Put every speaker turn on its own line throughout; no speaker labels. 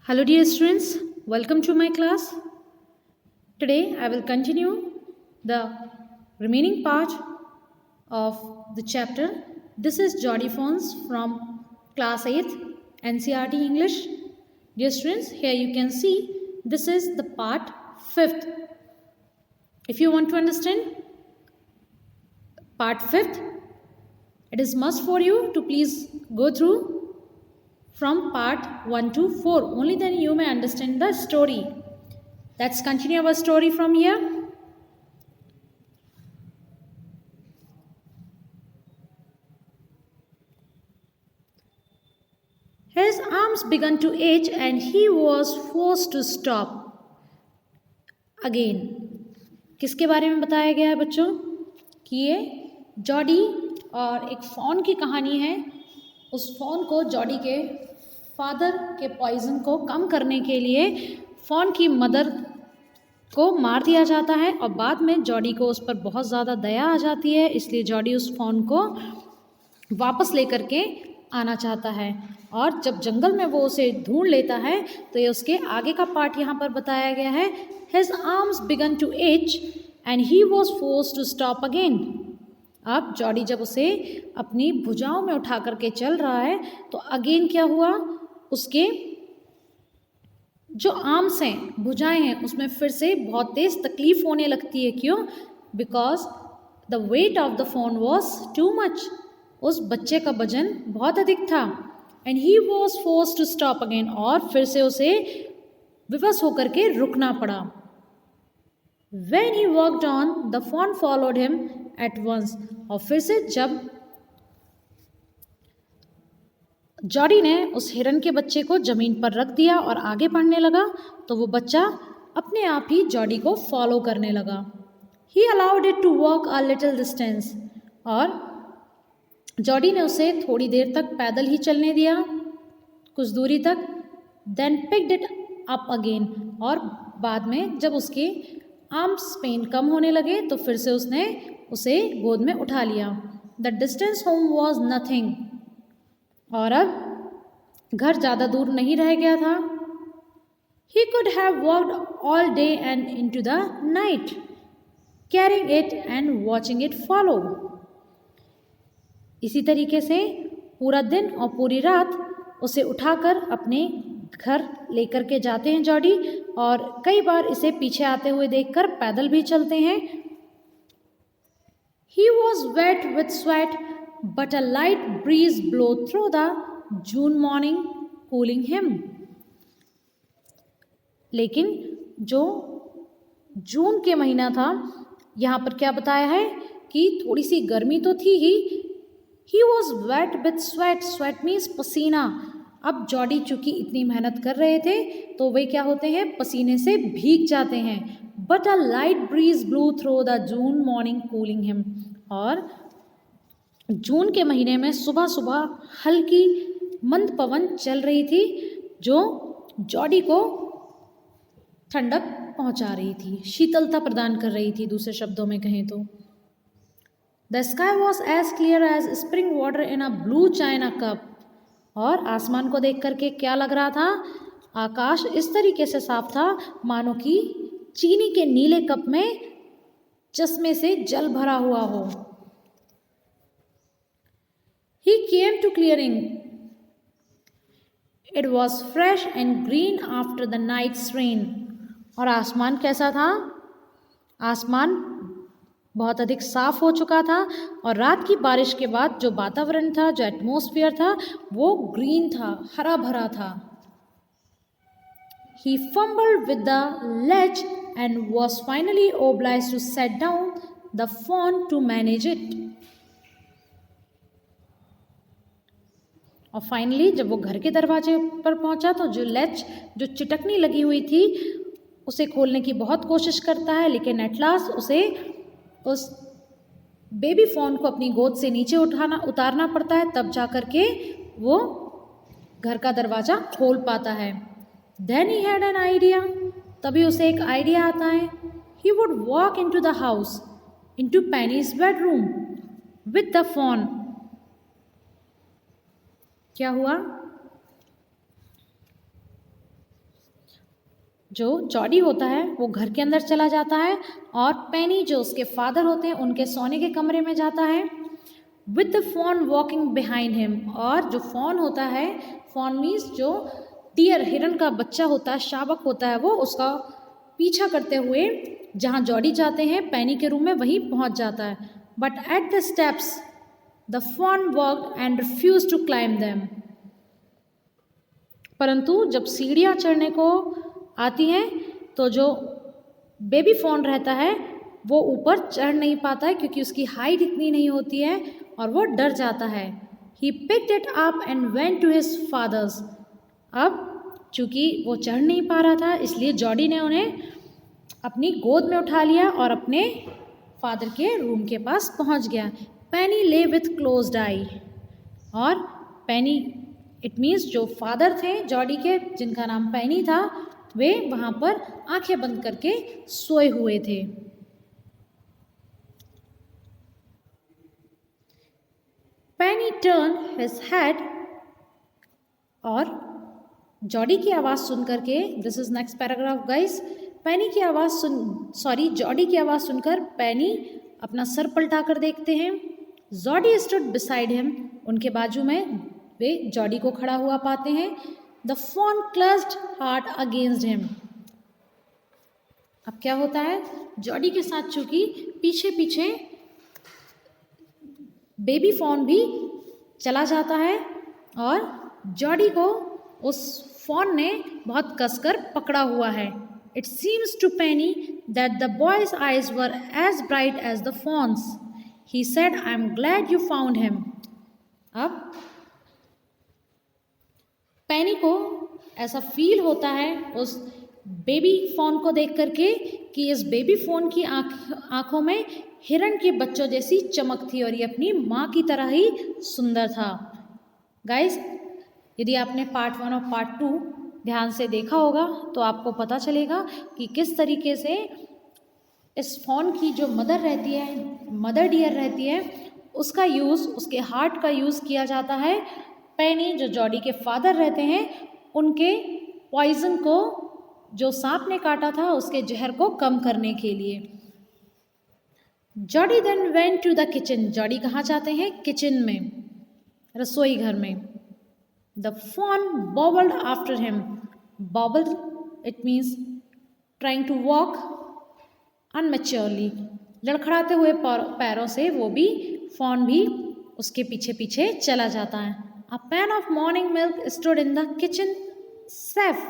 Hello dear students, welcome to my class. Today I will continue the remaining part of the chapter. This is Jody Phones from class 8th NCERT English. Dear students, here you can see this is the part 5th. If you want to understand part 5th, it is must for you to please go through from part 1 to 4. Only then you may understand the story. Let's continue our story from here. His arms began to ache and he was forced to stop. Again. किसके बारे में बताया गया है बच्चों कि ये Jordi और एक फ़ॉन की कहानी है. उस फ़ॉन को जॉडी के फादर के पॉइज़न को कम करने के लिए फ़ॉन की मदर को मार दिया जाता है और बाद में जॉडी को उस पर बहुत ज़्यादा दया आ जाती है, इसलिए जॉडी उस फ़ॉन को वापस लेकर के आना चाहता है. और जब जंगल में वो उसे ढूंढ लेता है तो ये उसके आगे का पार्ट यहाँ पर बताया गया है. His arms began to ache and he was forced to stop again. अब जॉडी जब उसे अपनी भुजाओं में उठा करके चल रहा है तो अगेन क्या हुआ, उसके जो आर्म्स हैं, भुजाएं हैं, उसमें फिर से बहुत तेज़ तकलीफ होने लगती है. क्यों? Because the weight of the fawn was too much. उस बच्चे का वजन बहुत अधिक था. And he was force to stop again. और फिर से उसे विवश होकर के रुकना पड़ा. When he walked on, the fawn followed him at once. और फिर से जब जॉडी ने उस हिरन के बच्चे को जमीन पर रख दिया और आगे बढ़ने लगा तो वो बच्चा अपने आप ही जॉडी को फॉलो करने लगा. He allowed it to walk a little distance. और जॉडी ने उसे थोड़ी देर तक पैदल ही चलने दिया, कुछ दूरी तक. Then picked it up again. और बाद में जब उसके आर्म्स पेन कम होने लगे तो फिर से उसने उसे गोद में उठा लिया. The distance home was nothing. और अब घर ज़्यादा दूर नहीं रह गया था. He could have walked all day and into the night carrying it and watching it follow. इसी तरीके से पूरा दिन और पूरी रात उसे उठाकर अपने घर लेकर के जाते हैं जॉडी, और कई बार इसे पीछे आते हुए देखकर पैदल भी चलते हैं. He was wet with sweat, but a light breeze blew through the June morning, cooling him. लेकिन जो जून के महीना था, यहाँ पर क्या बताया है कि थोड़ी सी गर्मी तो थी ही. He was wet with sweat. Sweat means पसीना. अब जॉडी चूँकि इतनी मेहनत कर रहे थे तो वे क्या होते हैं, पसीने से भीग जाते हैं. But a light breeze blew through the June morning cooling him. और जून के महीने में सुबह सुबह हल्की मंद पवन चल रही थी जो जॉडी को ठंडक पहुंचा रही थी, शीतलता प्रदान कर रही थी, दूसरे शब्दों में कहें तो. The sky was as clear as spring water in a blue china cup. और आसमान को देख करके क्या लग रहा था, आकाश इस तरीके से साफ था मानो कि चीनी के नीले कप में चश्मे से जल भरा हुआ हो. He came to clearing. It was fresh and green after the night's rain. और आसमान कैसा था, आसमान बहुत अधिक साफ हो चुका था और रात की बारिश के बाद जो वातावरण था, जो एटमॉस्फेयर था, वो ग्रीन था, हरा भरा था. He fumbled with the ledge and was finally obliged to set down the phone to manage it. और फाइनली जब वो घर के दरवाजे पर पहुंचा तो जो लेच, जो चिटकनी लगी हुई थी, उसे खोलने की बहुत कोशिश करता है, लेकिन एट लास्ट उसे उस बेबी फ़ोन को अपनी गोद से नीचे उतारना पड़ता है, तब जा कर के वो घर का दरवाज़ा खोल पाता है. Then he had an idea. तभी उसे एक आइडिया आता है. He would walk into the house, into Penny's bedroom with the fawn. क्या हुआ, जो जॉडी होता है वो घर के अंदर चला जाता है और पेनी जो उसके फादर होते हैं उनके सोने के कमरे में जाता है with the fawn walking behind him. और जो फॉन होता है, फॉन मीन्स जो डियर हिरन का बच्चा होता है, शावक होता है, वो उसका पीछा करते हुए जहाँ जॉडी जाते हैं पेनी के रूम में वहीं पहुँच जाता है। But at the steps the fawn walked and refuse to climb them. परंतु जब सीढ़ियाँ चढ़ने को आती हैं तो जो बेबी फॉन रहता है वो ऊपर चढ़ नहीं पाता है क्योंकि उसकी हाइट इतनी नहीं होती है और वो डर जाता है। He picked it up and went to his father's. अब चूँकि वो चढ़ नहीं पा रहा था इसलिए जॉडी ने उन्हें अपनी गोद में उठा लिया और अपने फादर के रूम के पास पहुंच गया। पेनी ले विथ क्लोज्ड आई। और पेनी इट मीन्स जो फादर थे जॉडी के, जिनका नाम पेनी था, वे वहाँ पर आंखें बंद करके सोए हुए थे। Penny turn his head. और जॉडी की आवाज़ सुन करके, this is next paragraph guys, Penny की आवाज़ जॉडी की आवाज़ सुनकर पेनी अपना सर पलटा कर देखते हैं। Jordi stood beside him. उनके बाजू में वे जॉडी को खड़ा हुआ पाते हैं। The fawn clasped hard against him. अब क्या होता है, जॉडी के साथ चूंकि पीछे पीछे बेबी फॉन भी चला जाता है और जॉडी को उस फॉन ने बहुत कसकर पकड़ा हुआ है। It seems to Penny that the boy's eyes were as bright as the fawn's. He said, "I'm glad you found him." अब पेनी को ऐसा फील होता है उस बेबी फॉन को देख करके कि इस बेबी फॉन की आँखों में हिरन के बच्चों जैसी चमक थी और ये अपनी माँ की तरह ही सुंदर था। गाइस, यदि आपने पार्ट 1 और पार्ट 2 ध्यान से देखा होगा तो आपको पता चलेगा कि किस तरीके से इस फॉन की जो मदर रहती है, मदर डियर रहती है, उसका यूज़, उसके हार्ट का यूज़ किया जाता है पेनी जो जॉडी के फादर रहते हैं उनके पॉइजन को, जो सांप ने काटा था उसके जहर को कम करने के लिए। Jody then went to the kitchen. Jody कहाँ जाते हैं? किचन में, रसोई घर में। The fawn bobbled after him. Bobbled, it means trying to walk unmaturely. लड़खड़ाते हुए पैरों से वो भी फॉन भी उसके पीछे पीछे चला जाता है। A pan of morning milk stood in the kitchen safe.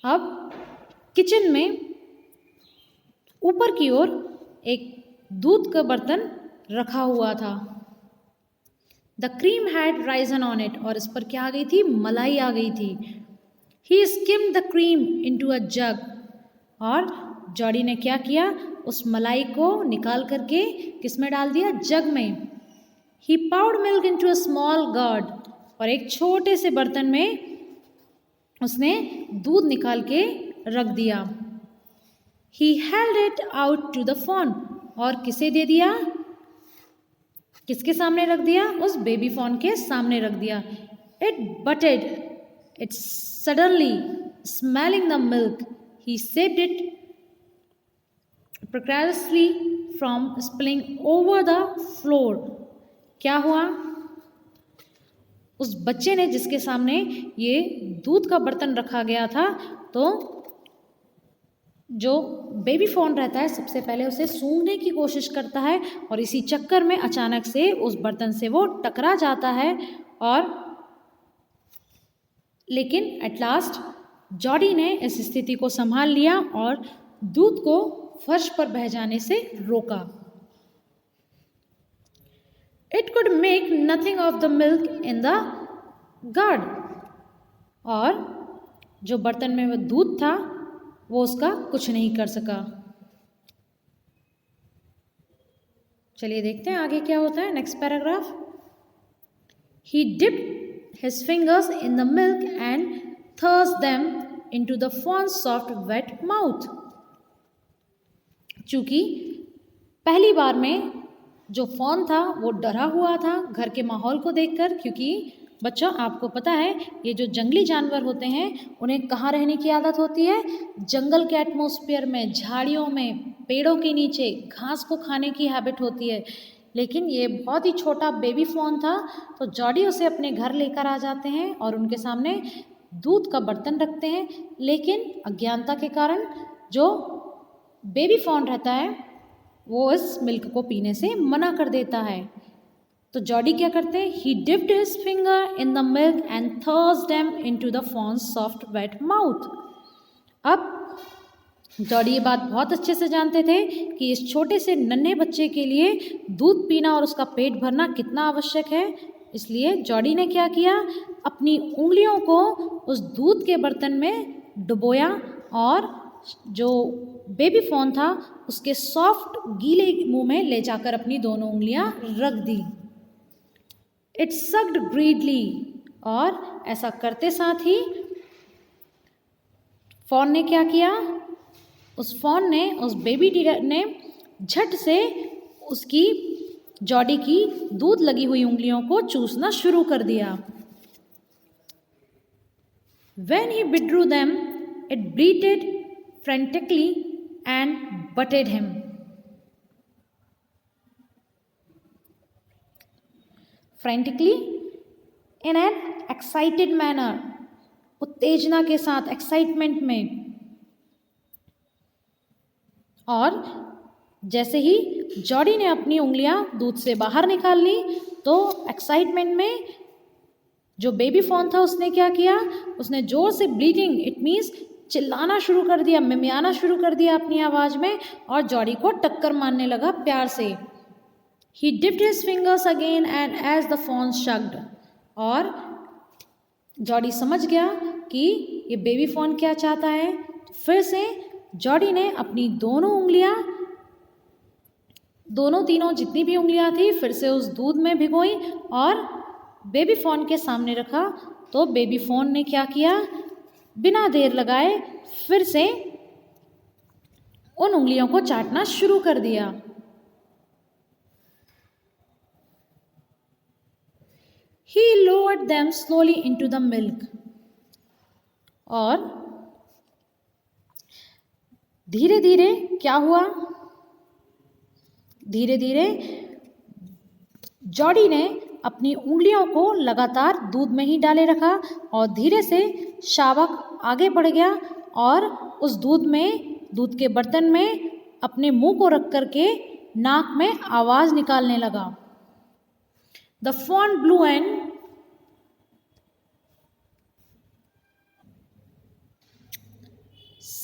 अब किचन में ऊपर की ओर एक दूध का बर्तन रखा हुआ था। The cream had Ryzen on it. और इस पर क्या आ गई थी? मलाई आ गई थी। He skimmed the cream into a jug. और जॉडी ने क्या किया? उस मलाई को निकाल करके किस में डाल दिया? जग में। He poured milk into a small gourd. और एक छोटे से बर्तन में उसने दूध निकाल के रख दिया। He held it out to the fawn. और किसे दे दिया? किसके सामने रख दिया? उस बेबी फॉन के सामने रख दिया। It butted it suddenly smelling the milk. He saved it precariously from spilling over the floor. क्या हुआ? उस बच्चे ने जिसके सामने ये दूध का बर्तन रखा गया था, तो जो बेबी फॉन रहता है सबसे पहले उसे सूंघने की कोशिश करता है और इसी चक्कर में अचानक से उस बर्तन से वो टकरा जाता है। और लेकिन एट लास्ट जॉडी ने इस स्थिति को संभाल लिया और दूध को फर्श पर बह जाने से रोका। It could make nothing of the milk in the gourd. और जो बर्तन में वो दूध था वो उसका कुछ नहीं कर सका। चलिए देखते हैं आगे क्या होता है। Next paragraph. He dipped his fingers in the milk and thrust them into the fawn's soft wet mouth. चूँकि पहली बार में जो फॉन था वो डरा हुआ था घर के माहौल को देखकर, क्योंकि बच्चों आपको पता है ये जो जंगली जानवर होते हैं उन्हें कहाँ रहने की आदत होती है? जंगल के एटमॉस्फेयर में, झाड़ियों में, पेड़ों के नीचे घास को खाने की हैबिट होती है। लेकिन ये बहुत ही छोटा बेबी फॉन था, तो जॉडी उसे अपने घर लेकर आ जाते हैं और उनके सामने दूध का बर्तन रखते हैं। लेकिन अज्ञानता के कारण जो बेबी फॉन रहता है वो इस मिल्क को पीने से मना कर देता है। तो जॉडी क्या करते हैं? He dipped his finger in the milk and thrust them into the fawn's soft wet mouth. अब जॉडी ये बात बहुत अच्छे से जानते थे कि इस छोटे से नन्हे बच्चे के लिए दूध पीना और उसका पेट भरना कितना आवश्यक है। इसलिए जॉडी ने क्या किया? अपनी उंगलियों को उस दूध के बर्तन में डुबोया और जो बेबी फॉन था उसके सॉफ्ट गीले मुंह में ले जाकर अपनी दोनों उंगलियां रख दी। इट सक्ड ग्रीडली, और ऐसा करते साथ ही फॉन ने क्या किया? उस फॉन ने, उस बेबी डियर ने झट से उसकी जॉडी की दूध लगी हुई उंगलियों को चूसना शुरू कर दिया। When he withdrew them, it bleated frantically and butted him. Frantically, in an excited manner, उत्तेजना के साथ, एक्साइटमेंट में। और जैसे ही जॉडी ने अपनी उंगलियां दूध से बाहर निकाल ली तो एक्साइटमेंट में जो बेबी फॉन था उसने क्या किया? उसने जोर से ब्लीटिंग, इट मीन्स चिल्लाना शुरू कर दिया, मिमियाना शुरू कर दिया अपनी आवाज़ में, और जॉडी को टक्कर मारने लगा प्यार से। He dipped his fingers again and as the fawn sucked, और जॉडी समझ गया कि ये बेबी फॉन क्या चाहता है। फिर से जॉडी ने अपनी दोनों उंगलियां, दोनों तीनों जितनी भी उंगलियां थी, फिर से उस दूध में भिगोई और बेबी फॉन के सामने रखा। तो बेबी फॉन ने क्या किया? बिना देर लगाए फिर से उन उंगलियों को चाटना शुरू कर दिया। He lowered them slowly into the milk, और धीरे धीरे क्या हुआ? धीरे धीरे जॉडी ने अपनी उंगलियों को लगातार दूध में ही डाले रखा और धीरे से शावक आगे बढ़ गया और उस दूध के बर्तन में अपने मुंह को रख करके नाक में आवाज निकालने लगा। The fawn blew and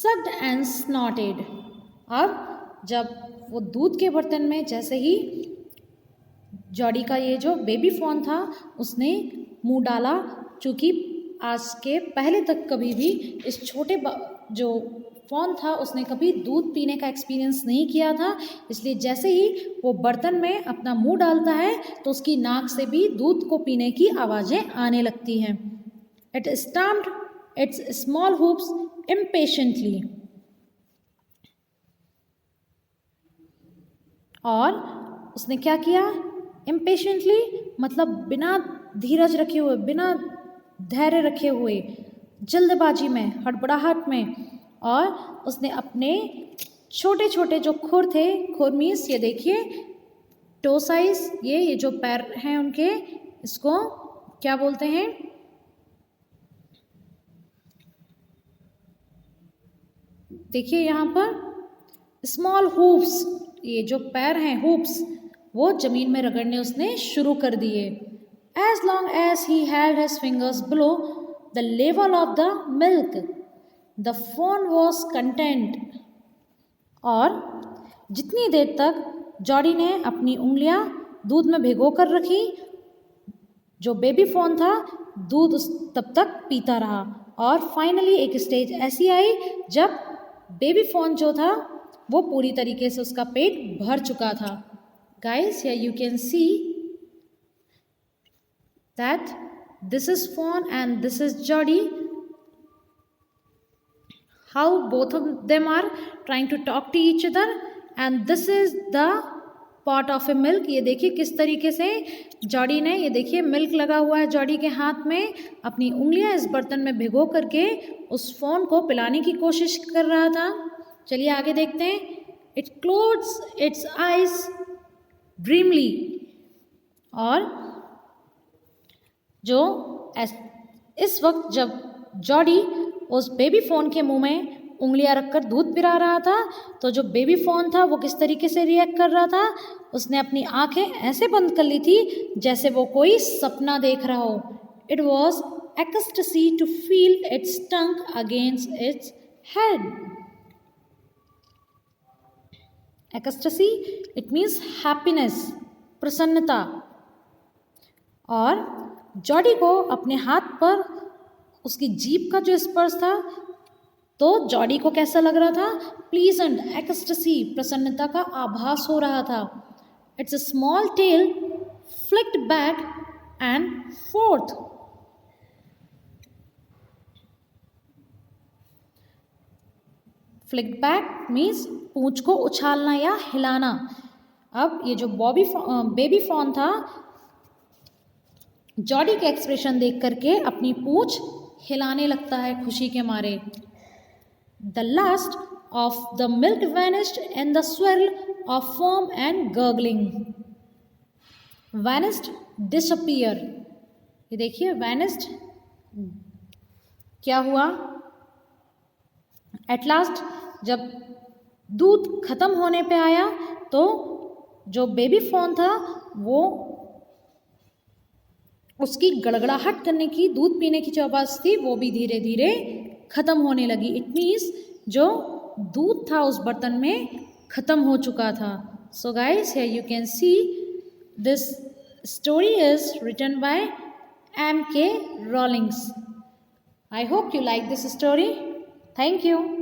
sucked and snorted। अब जब वो दूध के बर्तन में जैसे ही जॉडी का ये जो बेबी फॉन था उसने मुंह डाला, चूँकि आज के पहले तक कभी भी इस छोटे जो फॉन था उसने कभी दूध पीने का एक्सपीरियंस नहीं किया था, इसलिए जैसे ही वो बर्तन में अपना मुंह डालता है तो उसकी नाक से भी दूध को पीने की आवाज़ें आने लगती हैं। It stumped it's small hoops impatiently, और उसने क्या किया? impatiently मतलब बिना धीरज रखे हुए, बिना धैर्य रखे हुए, जल्दबाजी में, हड़बड़ाहट में, और उसने अपने छोटे छोटे जो खुर थे, खुर मीन्स ये देखिए टो साइज, ये जो पैर हैं उनके, इसको क्या बोलते हैं? देखिए यहाँ पर स्मॉल हूप्स, ये जो पैर हैं हूप्स, वो जमीन में रगड़ने उसने शुरू कर दिए। As long as he had his fingers below the level of the milk the fawn was content, और जितनी देर तक जॉडी ने अपनी उंगलियां दूध में भिगो कर रखी, जो बेबी फॉन था दूध तब तक पीता रहा। और फाइनली एक स्टेज ऐसी आई जब बेबी फॉन जो था वो पूरी तरीके से उसका पेट भर चुका था। Guys, here you can see that this is fawn and this is Jody, how both of them are trying to talk to each other, and this is the pot of a milk. ये देखिए किस तरीके से Jordi ने, ये देखिए milk लगा हुआ है जॉडी के हाथ में, अपनी उंगलियां इस बर्तन में भिगो करके उस फ़ोन को पिलाने की कोशिश कर रहा था। चलिए आगे देखते हैं। इट क्लोज्स इट्स आइज ड्रीमली, और जो इस वक्त जब जॉडी उस बेबी फ़ोन के मुंह में उंगलियां रखकर दूध पिला रहा था, तो जो बेबी फ़ोन था वो किस तरीके से रिएक्ट कर रहा था, उसने अपनी आंखें ऐसे बंद कर ली थी जैसे वो कोई सपना देख रहा हो। It was ecstasy to feel its tongue against its head. Ecstasy, it means happiness, प्रसन्नता। और जॉडी को अपने हाथ पर उसकी जीभ का जो स्पर्श था, तो जॉडी को कैसा लग रहा था? प्लीजेंट, ecstasy, प्रसन्नता का आभास हो रहा था। It's a small tail flicked back and forth. Flick back means पूंछ को उछालना या हिलाना। अब ये जो बेबी फॉन था, जॉडी के एक्सप्रेशन देख करके अपनी पूंछ हिलाने लगता है खुशी के मारे। The last of the milk vanished in the swirl of foam and gurgling. Vanished, disappear. ये देखिए वैनिश्ड, क्या हुआ? एट लास्ट जब दूध खत्म होने पे आया तो जो बेबी फ़ोन था वो उसकी गड़गड़ाहट करने की, दूध पीने की जो आवाज़ थी वो भी धीरे धीरे ख़त्म होने लगी। इट मीन्स जो दूध था उस बर्तन में ख़त्म हो चुका था। So guys, here you can see this story is written by M.K. Rawlings. I hope you like this story. Thank you.